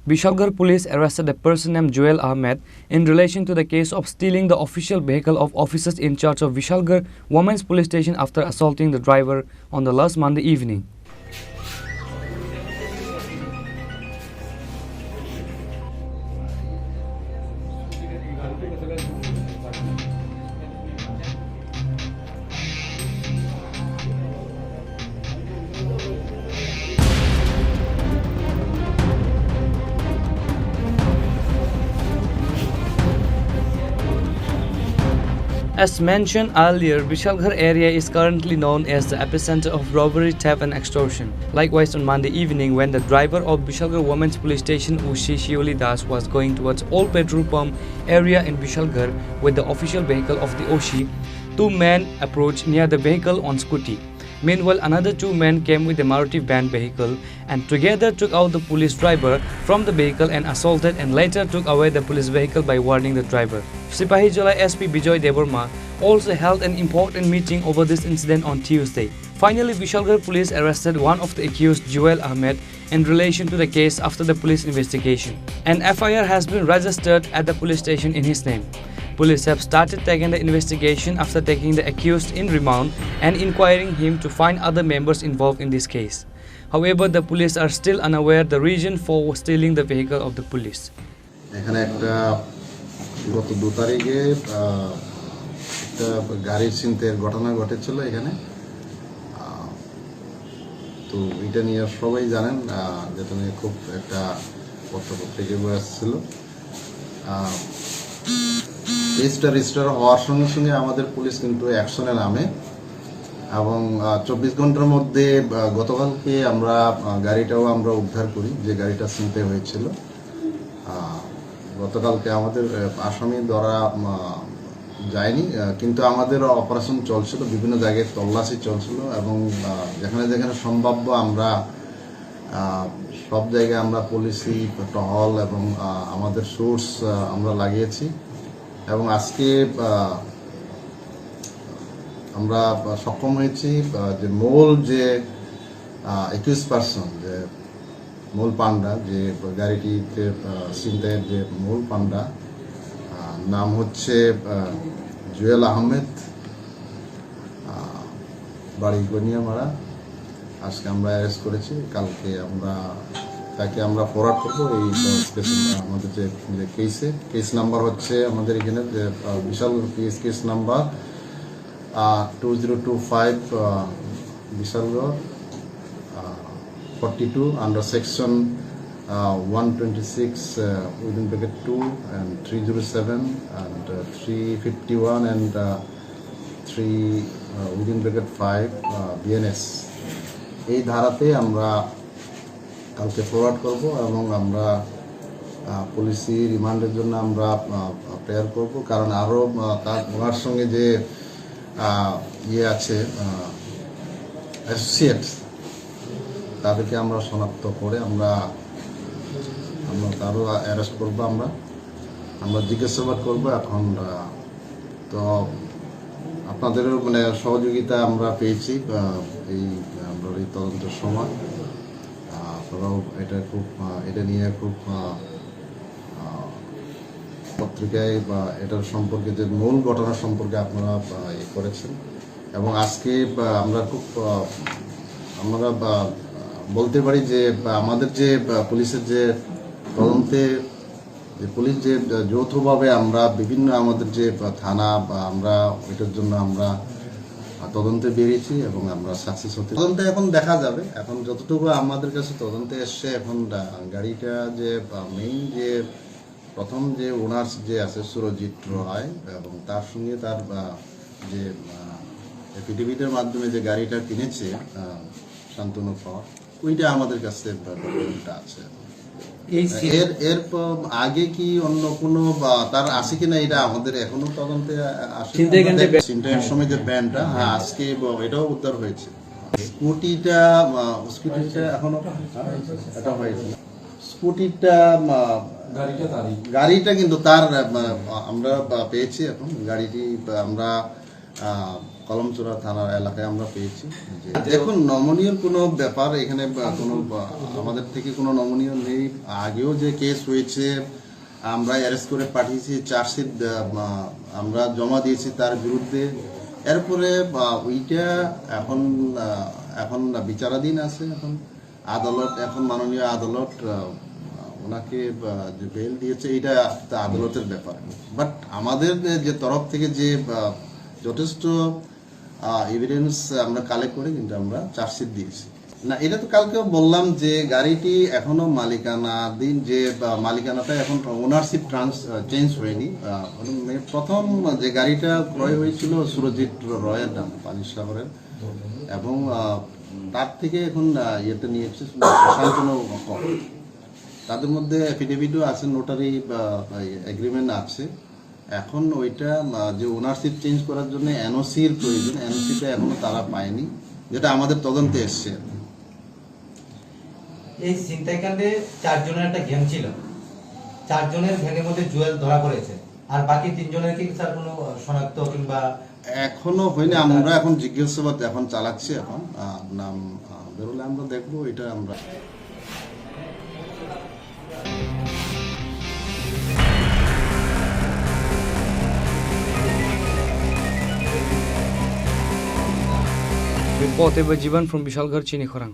Vishalgarh police arrested a person named Joel Ahmed in relation to the case of stealing the official vehicle of officers in charge of Vishalgarh Women's Police Station after assaulting the driver on the last Monday evening. As mentioned earlier, Vishalgarh area is currently known as the epicenter of robbery, theft and extortion. Likewise, on Monday evening, when the driver of Vishalgarh Women's Police Station Ushi Shioli Das was going towards Old Petrol Pump area in Vishalgarh with the official vehicle of the Oshi, two men approached near the vehicle on scooty. Meanwhile, another two men came with a Maruti van vehicle and together took out the police driver from the vehicle and assaulted and later took away the police vehicle by warning the driver. Sipahi Jola SP Bijoy Deborma also held an important meeting over this incident on Tuesday. Finally, Vishalgarh police arrested one of the accused, Joel Ahmed, in relation to the case after the police investigation. An FIR has been registered at the police station in his name. Police have started taking the investigation after taking the accused in remand and inquiring him to find other members involved in this case. However, the police are still unaware the reason for stealing the vehicle of the police. এখানে একটা গত 2 তারিখে একটা গাড়ি ছিনতাইয়ের ঘটনা ঘটেছিল এখানে। তো এটা নিয়ে সবাই জানেন, যেটা নিয়ে খুব একটা পত্রপত্রিকায় আসছিল। কেসটা রেজিস্টার হওয়ার সঙ্গে সঙ্গে আমাদের পুলিশ কিন্তু অ্যাকশনে নামে এবং 24 ঘন্টার মধ্যে গতকালকে আমরা গাড়িটাও আমরা উদ্ধার করি, যে গাড়িটা ছিনতাই হয়েছিল। গতকালকে আমাদের আসামি ধরা যায়নি, কিন্তু আমাদের অপারেশন চলছিল, বিভিন্ন জায়গায় তল্লাশি চলছিল এবং যেখানে যেখানে সম্ভাব্য আমরা সব জায়গায় আমরা পুলিশি টহল এবং আমাদের সোর্স আমরা লাগিয়েছি। এবং আজকে আমরা সক্ষম হয়েছি যে মূল যে 21 পার্সন, যে মূল পান্ডা, যে গাড়িটিতে ছিনতাইয়ের যে মূল পান্ডা, নাম হচ্ছে জুয়েল আহমেদ, বাড়ি গনিয়ামারা। আজকে আমরা অ্যারেস্ট করেছি। কালকে তাকে আমরা ফরওয়ার্ড করবো এই আমাদের যে কেস নাম্বার হচ্ছে আমাদের এখানে যে বিশাল case number 2025 Bishalgarh 42 under section 126 within bracket 2 and 307 and 351 and 3 within bracket 5 BNS এই ধারাতে আমরা কালকে ফরওয়ার্ড করব এবং আমরা পুলিশি রিমান্ডের জন্য আমরা প্রেয়ার করব। কারণ আরও ওনার সঙ্গে যে আছে অ্যাসোসিয়েটস, তাদেরকে আমরা শনাক্ত করে আমরা তারও অ্যারেস্ট করবো, আমরা জিজ্ঞাসাবাদ করবো। এখন তো আপনাদেরও সহযোগিতা আমরা পেয়েছি এই তদন্তের সময়। আপনারাও এটা নিয়ে খুব পত্রিকায় বা এটার সম্পর্কে যে মূল ঘটনা সম্পর্কে আপনারা করেছেন এবং আজকে আমরা বলতে পারি যে আমাদের যে পুলিশের যে তদন্তে যে পুলিশ যে যৌথভাবে আমরা বিভিন্ন আমাদের যে থানা বা আমরা এটার জন্য আমরা তদন্তে বেরিয়েছি এবং আমরা সাকসেস হতে তদন্তে এখন দেখা যাবে। এখন যতটুকু আমাদের কাছে তদন্তে এসছে, এখন গাড়িটা যে মেইন যে প্রথম যে ওনার যে আছে সুরজিৎ রয় এবং তার সঙ্গে তার যে এফিডেভিটের মাধ্যমে যে গাড়িটা কিনেছে শান্তনু পাওয়ার, ওইটা আমাদের কাছে আছে। এর আগে কি অন্য কোনো তার আছে কিনা এটা আমাদের এখনো তদন্তে আসে। ছিনতাইয়ের সময় যে ব্যান্ডটা, আজকে এটাও উদ্ধার হয়েছে। স্কুটিটা এখনো এটা হয়েছে। স্কুটিটা গাড়িটা কিন্তু তার আমরা পেয়েছি। এখন গাড়িটি আমরা কলমচোরা থানার এলাকায় আমরা পেয়েছি। এখন নমনীয় কোনো ব্যাপার এখানে কোনো আমাদের থেকে কোনো নমনীয় নেই। আগেও যে কেস হয়েছে আমরা অ্যারেস্ট করে পাঠিয়েছি, চার্জশিট আমরা জমা দিয়েছি তার বিরুদ্ধে। এরপরে ওইটা এখন এখন বিচারাধীন আছে। এখন আদালত, এখন মাননীয় আদালত ওনাকে যে বেল দিয়েছে, এটা আদালতের ব্যাপার। বাট আমাদের যে তরফ থেকে যে যথেষ্ট এভিডেন্স আমরা কালেক্ট করে কিন্তু আমরা চার্জশিট দিয়েছি। না, এটা তো কালকেও বললাম যে গাড়িটি এখনো মালিকানাধীন, যে মালিকানাটা এখন ওনারশিপ চেঞ্জ হয়নি। প্রথম যে গাড়িটা ক্রয় হয়েছিল সুরজিৎ রয়ের নাম, পানিসাগরের, এবং তার থেকে এখন ইয়েতে নিয়েছে শান্তনু কর। তাদের মধ্যে এফিডেভিটও আছে, নোটারি এগ্রিমেন্ট আছে। এখন ওইটা যে ওনারশিপ চেঞ্জ করার জন্য এনওসির প্রয়োজন, এনওসিটা এখনো তারা পায়নি, যেটা আমাদের তদন্তে এসছে। এই ছিনতাইকাণ্ডে 4 জনের একটা গ্যাং ছিল, 4 জনের গ্যাংয়ের মধ্যে জুয়েল ধরা পড়েছে, আর বাকি 3 জনের কি স্যার কোনো শনাক্ত কিংবা? এখনো হয়নি, আমরা এখন জিজ্ঞাসাবাদ এখন চালাচ্ছি। এখন নাম বেরোলে আমরা দেখবো, এটা আমরা Reported by Jivan from Bishalgarh, Chini Khorang.